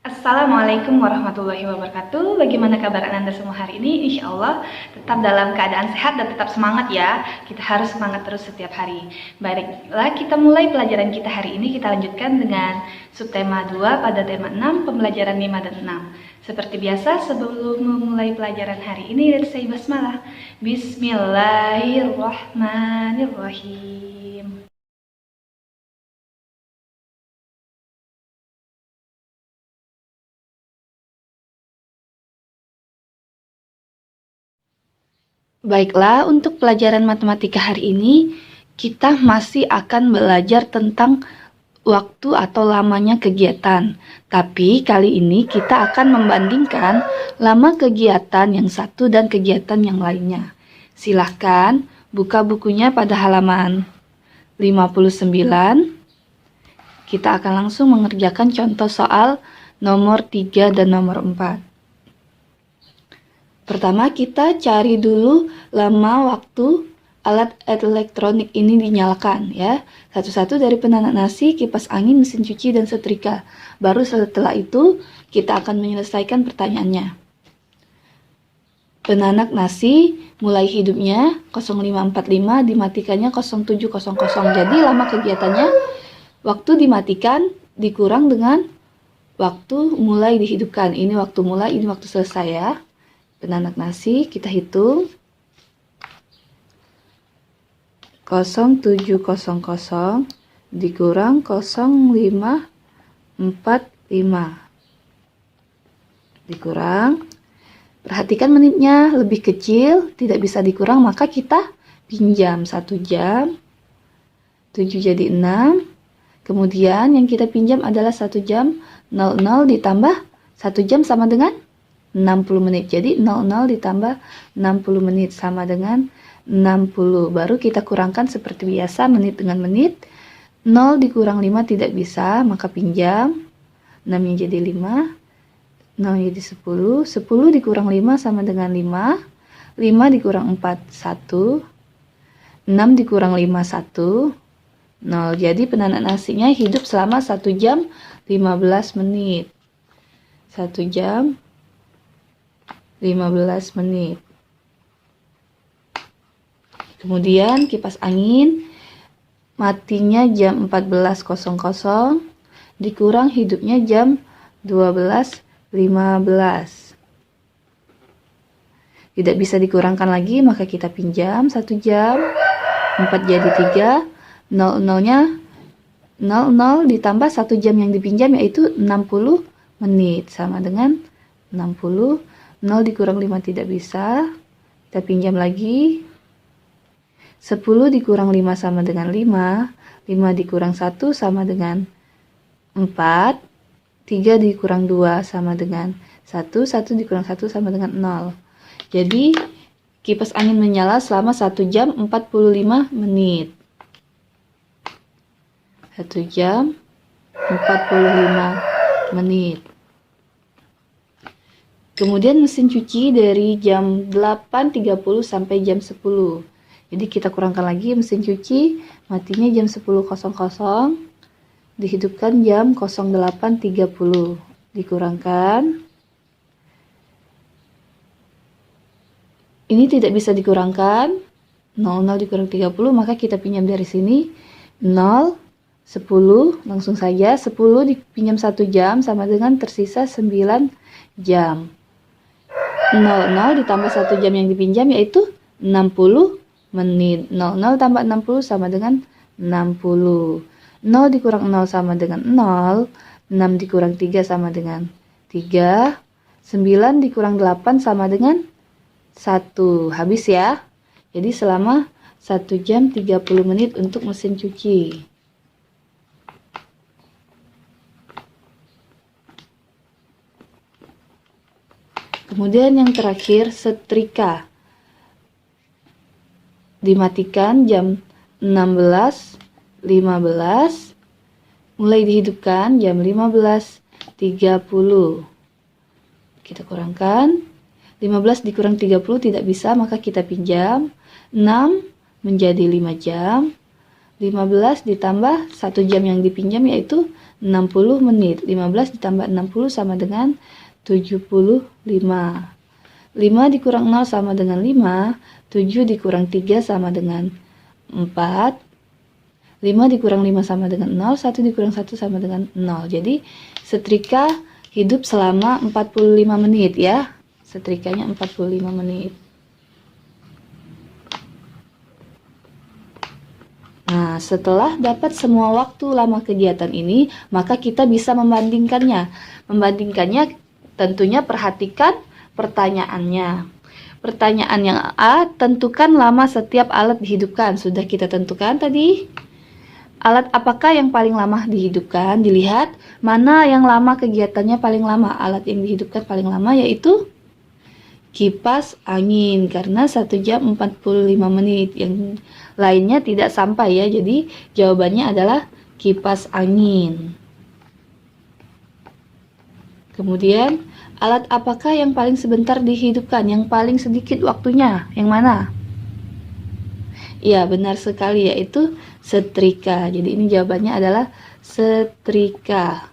Assalamualaikum warahmatullahi wabarakatuh. Bagaimana kabar Anda semua hari ini? Insya Allah tetap dalam keadaan sehat dan tetap semangat ya. Kita harus semangat terus setiap hari. Baiklah, kita mulai pelajaran kita hari ini. Kita lanjutkan dengan subtema 2 pada tema 6, pembelajaran 5 dan 6. Seperti biasa, sebelum memulai pelajaran hari ini, let's say basmalah. Bismillahirrahmanirrahim. Baiklah, untuk pelajaran matematika hari ini, kita masih akan belajar tentang waktu atau lamanya kegiatan. Tapi kali ini kita akan membandingkan lama kegiatan yang satu dan kegiatan yang lainnya. Silahkan buka bukunya pada halaman 59. Kita akan langsung mengerjakan contoh soal nomor 3 dan nomor 4. Pertama, kita cari dulu lama waktu alat elektronik ini dinyalakan ya. Satu-satu dari penanak nasi, kipas angin, mesin cuci, dan setrika. Baru setelah itu kita akan menyelesaikan pertanyaannya. Penanak nasi mulai hidupnya 05.45, dimatikannya 07.00. Jadi lama kegiatannya waktu dimatikan dikurang dengan waktu mulai dihidupkan. Ini waktu mulai, ini waktu selesai ya. Penanak nasi kita hitung 07.00 dikurang 05.45 dikurang, perhatikan menitnya lebih kecil, tidak bisa dikurang, maka kita pinjam 1 jam, 7 jadi 6, kemudian yang kita pinjam adalah 1 jam, 00 ditambah 1 jam sama dengan 60 menit. Jadi 00 ditambah 60 menit sama dengan 60. Baru kita kurangkan seperti biasa menit dengan menit. 0 dikurang 5 tidak bisa, maka pinjam. 6 yang jadi 5. 0 jadi 10. 10 dikurang 5 sama dengan 5. 5 dikurang 4, 1. 6 dikurang 5, 1. 0. Jadi penanak nasinya hidup selama 1 jam 15 menit. 1 jam 15 menit. Kemudian kipas angin matinya jam 14.00 dikurang hidupnya jam 12.15. Tidak bisa dikurangkan lagi, maka kita pinjam 1 jam, 4 jadi 3, 00-nya 00 ditambah 1 jam yang dipinjam yaitu 60 menit sama dengan 60. 0 dikurang 5 tidak bisa, kita pinjam lagi. 10 dikurang 5 sama dengan 5, 5 dikurang 1 sama dengan 4, 3 dikurang 2 sama dengan 1, 1 dikurang 1 sama dengan 0. Jadi kipas angin menyala selama 1 jam 45 menit. 1 jam 45 menit. Kemudian mesin cuci dari jam 8.30 sampai jam 10. Jadi kita kurangkan lagi, mesin cuci matinya jam 10.00, dihidupkan jam 08.30. Dikurangkan. Ini tidak bisa dikurangkan. 00 dikurang 30, maka kita pinjam dari sini 0, 10, langsung saja 10 dipinjam 1 jam sama dengan tersisa 9 jam. 00 ditambah 1 jam yang dipinjam yaitu 60 menit. 00 tambah 60 sama dengan 60. 0 dikurang 0 sama dengan 0. 6 dikurang 3 sama dengan 3. 9 dikurang 8 sama dengan 1. Habis ya. Jadi selama 1 jam 30 menit untuk mesin cuci. Kemudian yang terakhir, setrika. Dimatikan jam 16.15, mulai dihidupkan jam 15.30. Kita kurangkan, 15 dikurang 30 tidak bisa, maka kita pinjam 6 menjadi 5 jam, 15 ditambah 1 jam yang dipinjam yaitu 60 menit. 15 ditambah 60 sama dengan 75. 5 dikurang 0 sama dengan 5. 7 dikurang 3 sama dengan 4. 5 dikurang 5 sama dengan 0. 1 dikurang 1 sama dengan 0. Jadi setrika hidup selama 45 menit ya. Setrikanya 45 menit. Nah, setelah dapat semua waktu lama kegiatan ini, maka kita bisa membandingkannya. Membandingkannya tentunya perhatikan pertanyaannya. Pertanyaan yang A, tentukan lama setiap alat dihidupkan. Sudah kita tentukan tadi. Alat apakah yang paling lama dihidupkan? Dilihat mana yang lama kegiatannya paling lama. Alat yang dihidupkan paling lama yaitu kipas angin karena 1 jam 45 menit. Yang lainnya tidak sampai ya. Jadi jawabannya adalah kipas angin. Kemudian alat apakah yang paling sebentar dihidupkan? Yang paling sedikit waktunya? Yang mana? Iya, benar sekali yaitu setrika. Jadi ini jawabannya adalah setrika.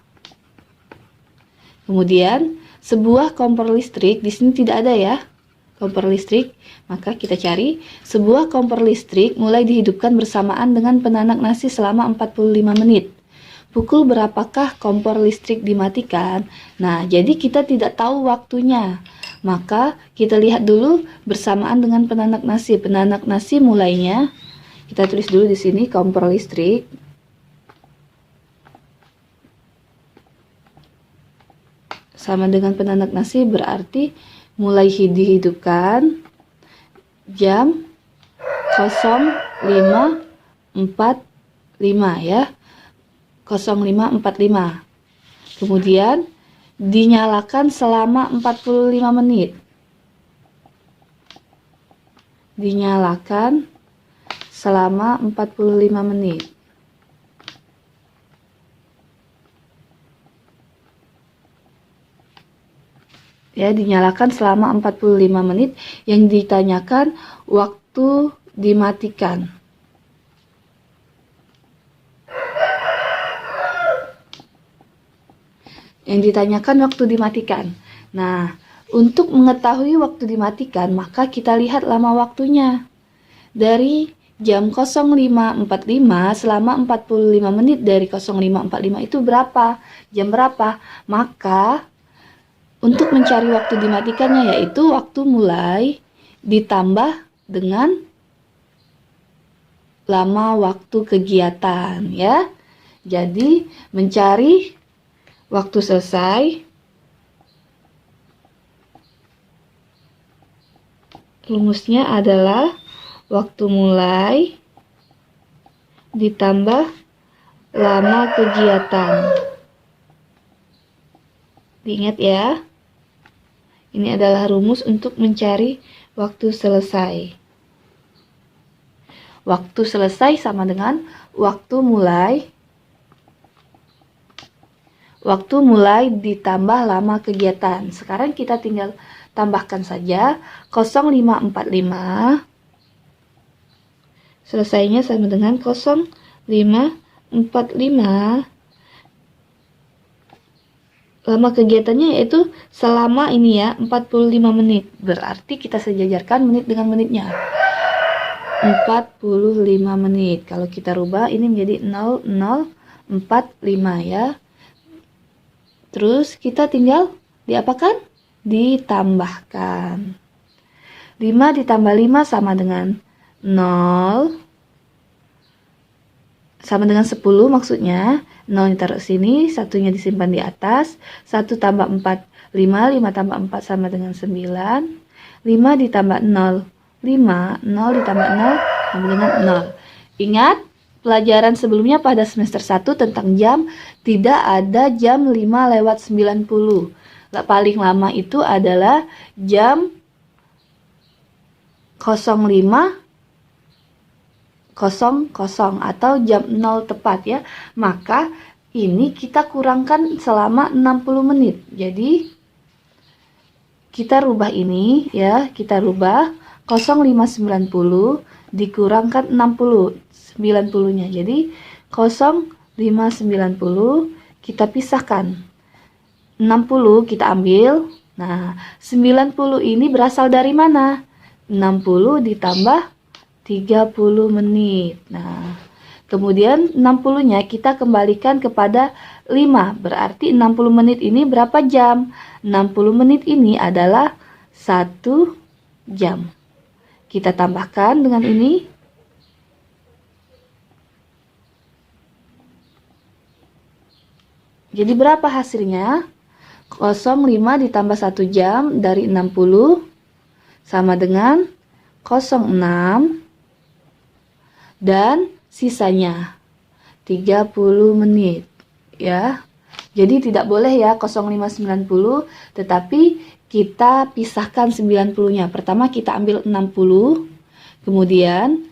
Kemudian sebuah kompor listrik, di sini tidak ada ya kompor listrik, maka kita cari sebuah kompor listrik mulai dihidupkan bersamaan dengan penanak nasi selama 45 menit. Pukul berapakah kompor listrik dimatikan? Nah, jadi kita tidak tahu waktunya. Maka kita lihat dulu bersamaan dengan penanak nasi. Penanak nasi mulainya kita tulis dulu di sini kompor listrik. Sama dengan penanak nasi berarti mulai dihidupkan jam 05.45 ya. 05.45. Kemudian dinyalakan selama 45 menit. Dinyalakan selama 45 menit. Ya, dinyalakan selama 45 menit. Yang ditanyakan waktu dimatikan. Yang ditanyakan waktu dimatikan. Nah, untuk mengetahui waktu dimatikan, maka kita lihat lama waktunya. Dari jam 05.45 selama 45 menit dari 05.45 itu berapa? Jam berapa? Maka untuk mencari waktu dimatikannya yaitu waktu mulai ditambah dengan lama waktu kegiatan ya. Jadi mencari waktu selesai rumusnya adalah waktu mulai ditambah lama kegiatan. Diingat ya. Ini adalah rumus untuk mencari waktu selesai. Waktu selesai sama dengan waktu mulai. Waktu mulai ditambah lama kegiatan. Sekarang kita tinggal tambahkan saja 05.45. Selesainya sama dengan 05.45. Lama kegiatannya yaitu selama ini ya 45 menit. Berarti kita sejajarkan menit dengan menitnya. 45 menit. Kalau kita rubah ini menjadi 0045 ya. Terus kita tinggal diapakan? Ditambahkan. 5 ditambah 5 sama dengan 0. Sama dengan 10 maksudnya. 0 ditaruh sini, satunya disimpan di atas. 1 tambah 4, 5. 5 tambah 4 sama dengan 9. 5 ditambah 0, 5. 0 ditambah 0 sama dengan 0. Ingat, pelajaran sebelumnya pada semester 1 tentang jam, tidak ada jam 5:90. Paling lama itu adalah jam 05.00 atau jam 0 tepat ya. Maka ini kita kurangkan selama 60 menit. Jadi kita rubah ini ya, kita rubah 05.90 dikurangkan 60. 90-nya. Jadi 0590 kita pisahkan. 60 kita ambil. Nah, 90 ini berasal dari mana? 60 ditambah 30 menit. Nah, kemudian 60-nya kita kembalikan kepada 5. Berarti 60 menit ini berapa jam? 60 menit ini adalah 1 jam. Kita tambahkan dengan ini. Jadi berapa hasilnya? 05 ditambah 1 jam dari 60 sama dengan 06 dan sisanya 30 menit ya. Jadi tidak boleh ya 0590, tetapi kita pisahkan 90-nya. Pertama kita ambil 60, kemudian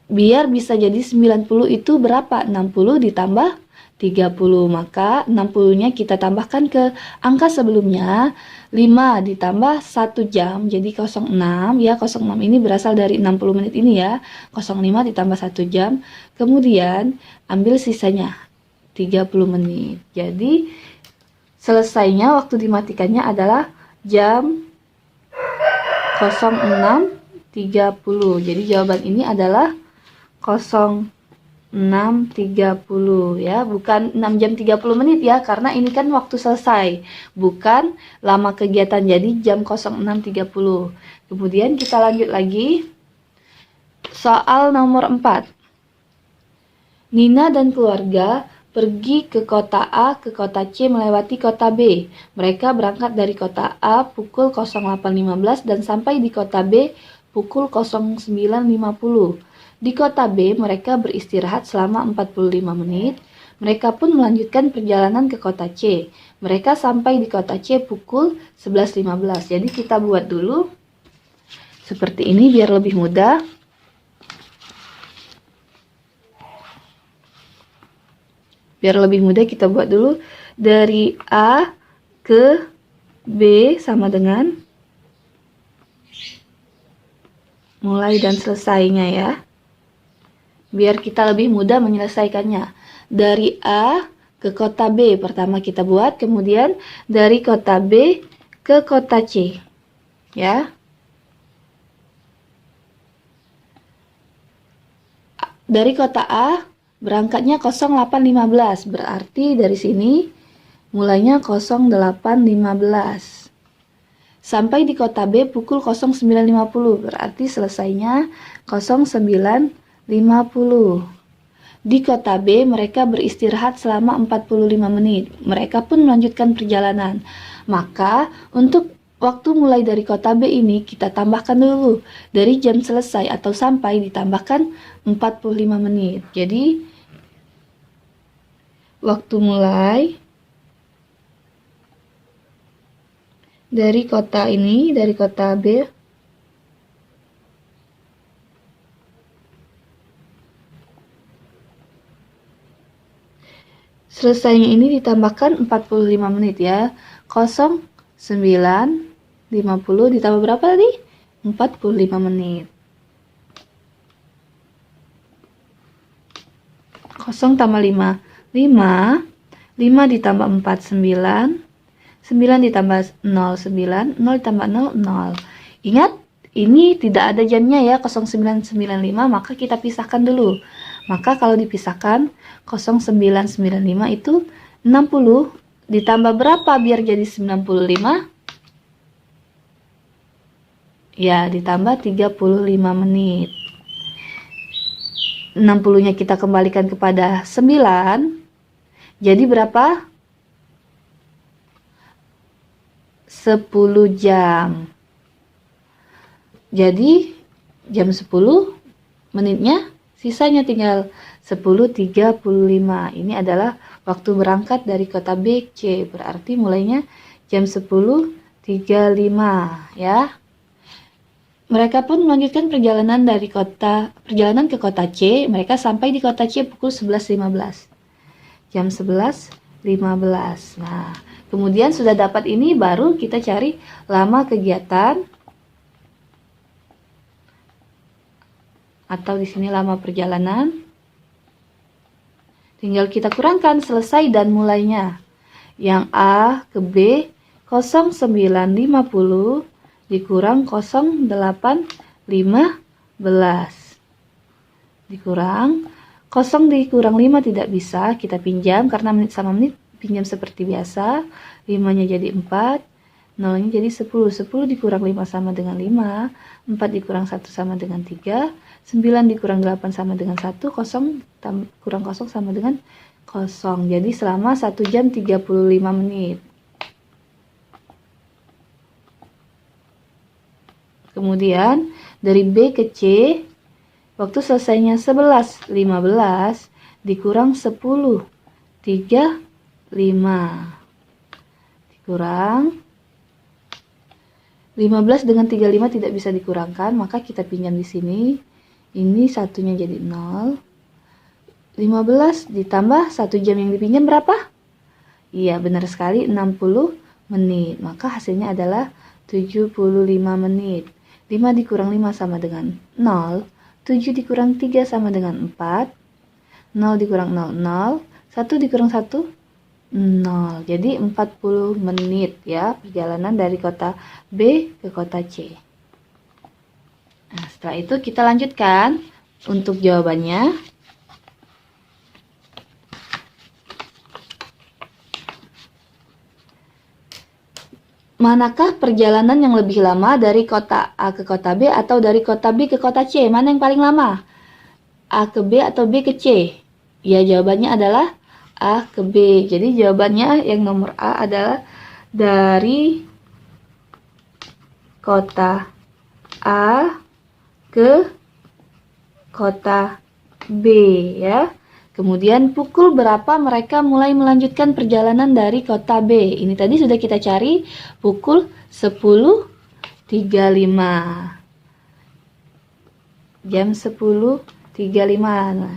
biar bisa jadi 90 itu berapa? 60 ditambah 30, maka 60-nya kita tambahkan ke angka sebelumnya, 5 ditambah 1 jam, jadi 06 ya, 06 ini berasal dari 60 menit ini ya, 05 ditambah 1 jam, kemudian ambil sisanya, 30 menit. Jadi selesainya waktu dimatikannya adalah jam 06.30, jadi jawaban ini adalah 06.30 ya, bukan 6 jam 30 menit ya, karena ini kan waktu selesai, bukan lama kegiatan, jadi jam 06.30. Kemudian kita lanjut lagi. Soal nomor 4. Nina dan keluarga pergi ke kota A ke kota C melewati kota B. Mereka berangkat dari kota A pukul 08.15 dan sampai di kota B pukul 09.50. Di kota B, mereka beristirahat selama 45 menit. Mereka pun melanjutkan perjalanan ke kota C. Mereka sampai di kota C pukul 11.15. Jadi kita buat dulu seperti ini biar lebih mudah. Biar lebih mudah kita buat dulu dari A ke B sama dengan mulai dan selesainya ya. Biar kita lebih mudah menyelesaikannya. Dari A ke kota B pertama kita buat, kemudian dari kota B ke kota C. Ya. Dari kota A berangkatnya 08.15, berarti dari sini mulainya 08.15. Sampai di kota B pukul 09.50, berarti selesainya 09.50. Di kota B mereka beristirahat selama 45 menit. Mereka pun melanjutkan perjalanan. Maka untuk waktu mulai dari kota B ini kita tambahkan dulu. Dari jam selesai atau sampai ditambahkan 45 menit. Jadi waktu mulai dari kota ini, dari kota B selesainya ini ditambahkan 45 menit ya. 09.50 ditambah berapa tadi? 45 menit. 0 tambah 5. 5 ditambah 4, 9. 9 ditambah 0, 9. 0 ditambah 0, 0. Ingat, ini tidak ada jamnya ya, 0995, maka kita pisahkan dulu. Maka kalau dipisahkan, 0995 itu 60 ditambah berapa biar jadi 95? Ya, ditambah 35 menit. 60-nya kita kembalikan kepada 9. Jadi berapa? 10 jam. Jadi jam 10 menitnya sisanya tinggal 10.35. Ini adalah waktu berangkat dari kota B ke C. Berarti mulainya jam 10.35 ya. Mereka pun melanjutkan perjalanan ke kota C. Mereka sampai di kota C pukul 11.15. Jam 11.15. Nah, kemudian sudah dapat ini, baru kita cari lama kegiatan atau di sini lama perjalanan. Tinggal kita kurangkan selesai dan mulainya. Yang A ke B 0950 dikurang 0815 dikurang 0 dikurang 5 tidak bisa, kita pinjam karena menit sama menit pinjam seperti biasa. 5-nya jadi 4, 0-nya jadi 10. 10 dikurang 5 sama dengan 5, 4 dikurang 1 sama dengan 3, 9 dikurang 8 sama dengan 1, 0 kurang 0 sama dengan 0. Jadi selama 1 jam 35 menit. Kemudian dari B ke C, waktu selesainya 11.15 dikurang 10.35 dikurang 15 dengan 35 tidak bisa dikurangkan, maka kita pinjam di sini. Ini satunya jadi 0. 15 ditambah 1 jam yang dipinjam berapa? Iya, benar sekali 60 menit. Maka hasilnya adalah 75 menit. 5 dikurang 5 sama dengan 0. 7 dikurang 3 sama dengan 4. 0 dikurang 0, 0. 1 dikurang 1, 0. Jadi 40 menit ya perjalanan dari kota B ke kota C. Nah, setelah itu kita lanjutkan untuk jawabannya. Manakah perjalanan yang lebih lama dari kota A ke kota B atau dari kota B ke kota C? Mana yang paling lama? A ke B atau B ke C? Ya, jawabannya adalah A ke B. Jadi jawabannya yang nomor A adalah dari kota A ke kota B ya. Kemudian pukul berapa mereka mulai melanjutkan perjalanan dari kota B? Ini tadi sudah kita cari pukul 10.35. Jam 10.35. Nah.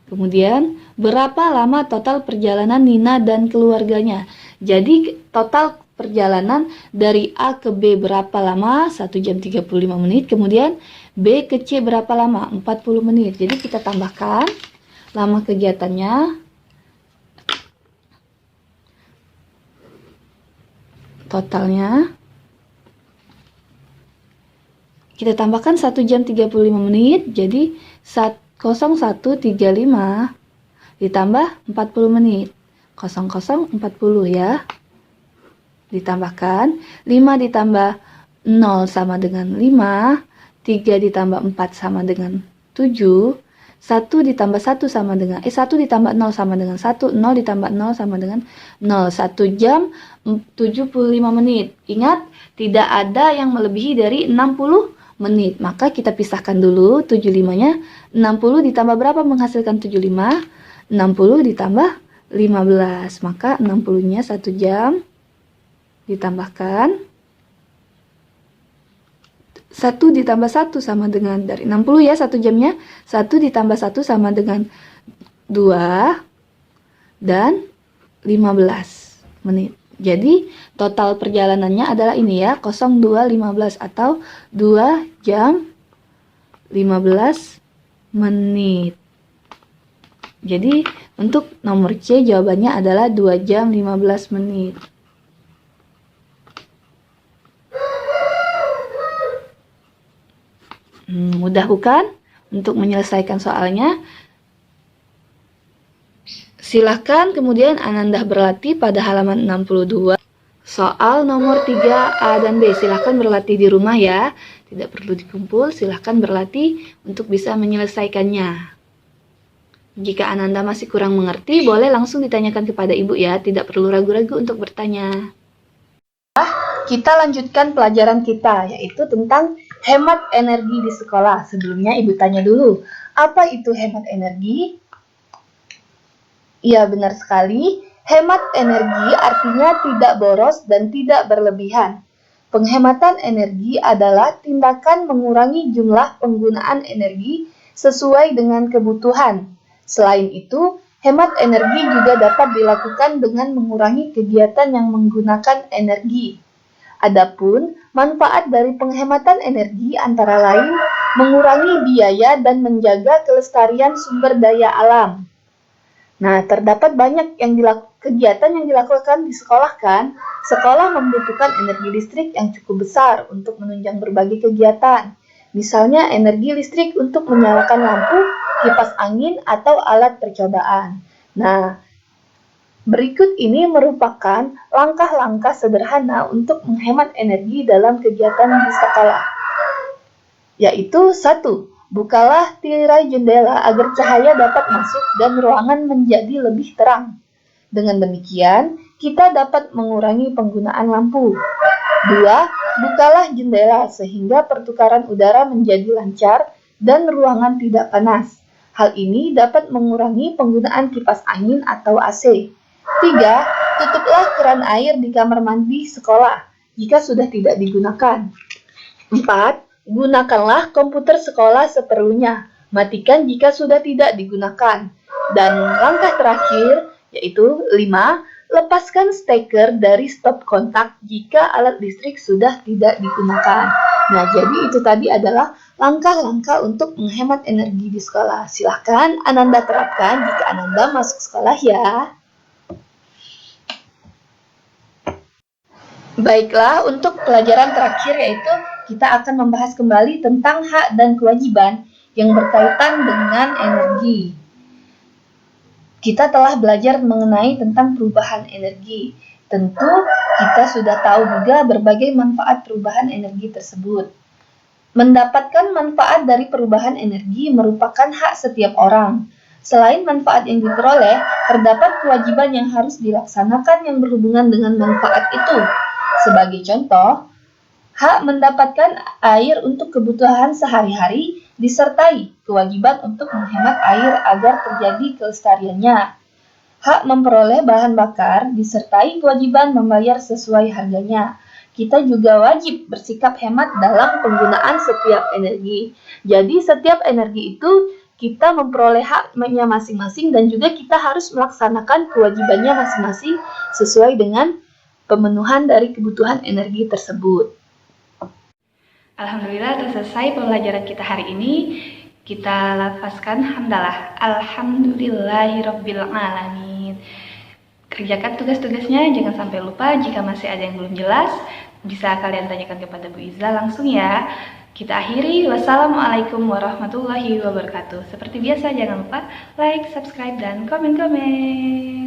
Kemudian berapa lama total perjalanan Nina dan keluarganya? Jadi total perjalanan dari A ke B berapa lama? 1 jam 35 menit. Kemudian B ke C berapa lama? 40 menit. Jadi kita tambahkan lama kegiatannya. Totalnya. Kita tambahkan 1 jam 35 menit. Jadi 0135 ditambah 40 menit. 0040 ya. Ditambahkan 5 ditambah 0 sama dengan 5, 3 ditambah 4 sama dengan 7, 1 ditambah 1 sama dengan 1 ditambah 0 sama dengan 1, 0 ditambah 0 sama dengan 0. 1 jam 75 menit. Ingat, tidak ada yang melebihi dari 60 menit. Maka kita pisahkan dulu 75-nya. 60 ditambah berapa menghasilkan 75? 60 ditambah 15. Maka 60-nya 1 jam ditambahkan 1 ditambah 1 sama dengan dari 60 ya 1 jamnya. 1 ditambah 1 sama dengan 2 dan 15 menit. Jadi total perjalanannya adalah ini ya 02.15 atau 2 jam 15 menit. Jadi untuk nomor C jawabannya adalah 2 jam 15 menit. Mudah bukan untuk menyelesaikan soalnya? Silahkan kemudian Ananda berlatih pada halaman 62. Soal nomor 3A dan B. Silahkan berlatih di rumah ya. Tidak perlu dikumpul, silahkan berlatih untuk bisa menyelesaikannya. Jika Ananda masih kurang mengerti, boleh langsung ditanyakan kepada ibu ya. Tidak perlu ragu-ragu untuk bertanya. Kita lanjutkan pelajaran kita, yaitu tentang hemat energi di sekolah. Sebelumnya ibu tanya dulu, apa itu hemat energi? Ya, benar sekali. Hemat energi artinya tidak boros dan tidak berlebihan. Penghematan energi adalah tindakan mengurangi jumlah penggunaan energi sesuai dengan kebutuhan. Selain itu, hemat energi juga dapat dilakukan dengan mengurangi kegiatan yang menggunakan energi. Adapun manfaat dari penghematan energi antara lain mengurangi biaya dan menjaga kelestarian sumber daya alam. Nah, terdapat banyak kegiatan yang dilakukan di sekolah kan? Sekolah membutuhkan energi listrik yang cukup besar untuk menunjang berbagai kegiatan. Misalnya energi listrik untuk menyalakan lampu, kipas angin, atau alat percobaan. Nah, berikut ini merupakan langkah-langkah sederhana untuk menghemat energi dalam kegiatan di sekolah. Yaitu 1. Bukalah tirai jendela agar cahaya dapat masuk dan ruangan menjadi lebih terang. Dengan demikian, kita dapat mengurangi penggunaan lampu. 2. Bukalah jendela sehingga pertukaran udara menjadi lancar dan ruangan tidak panas. Hal ini dapat mengurangi penggunaan kipas angin atau AC. 3. Tutuplah keran air di kamar mandi sekolah jika sudah tidak digunakan. 4. Gunakanlah komputer sekolah seperlunya. Matikan jika sudah tidak digunakan. Dan langkah terakhir yaitu 5. Lepaskan steker dari stop kontak jika alat listrik sudah tidak digunakan. Nah, jadi itu tadi adalah langkah-langkah untuk menghemat energi di sekolah. Silahkan Ananda terapkan jika Ananda masuk sekolah ya. Baiklah, untuk pelajaran terakhir yaitu kita akan membahas kembali tentang hak dan kewajiban yang berkaitan dengan energi. Kita telah belajar mengenai tentang perubahan energi. Tentu kita sudah tahu juga berbagai manfaat perubahan energi tersebut. Mendapatkan manfaat dari perubahan energi merupakan hak setiap orang. Selain manfaat yang diperoleh, terdapat kewajiban yang harus dilaksanakan yang berhubungan dengan manfaat itu. Sebagai contoh, hak mendapatkan air untuk kebutuhan sehari-hari disertai kewajiban untuk menghemat air agar terjadi kelestariannya. Hak memperoleh bahan bakar disertai kewajiban membayar sesuai harganya. Kita juga wajib bersikap hemat dalam penggunaan setiap energi. Jadi setiap energi itu kita memperoleh haknya masing-masing dan juga kita harus melaksanakan kewajibannya masing-masing sesuai dengan pemenuhan dari kebutuhan energi tersebut. Alhamdulillah telah selesai pembelajaran kita hari ini. Kita lafazkan hamdalah. Alhamdulillahirabbil alamin. Kerjakan tugas-tugasnya, jangan sampai lupa. Jika masih ada yang belum jelas, bisa kalian tanyakan kepada Bu Iza langsung ya. Kita akhiri. Wassalamualaikum warahmatullahi wabarakatuh. Seperti biasa, jangan lupa like, subscribe, dan komen-komen.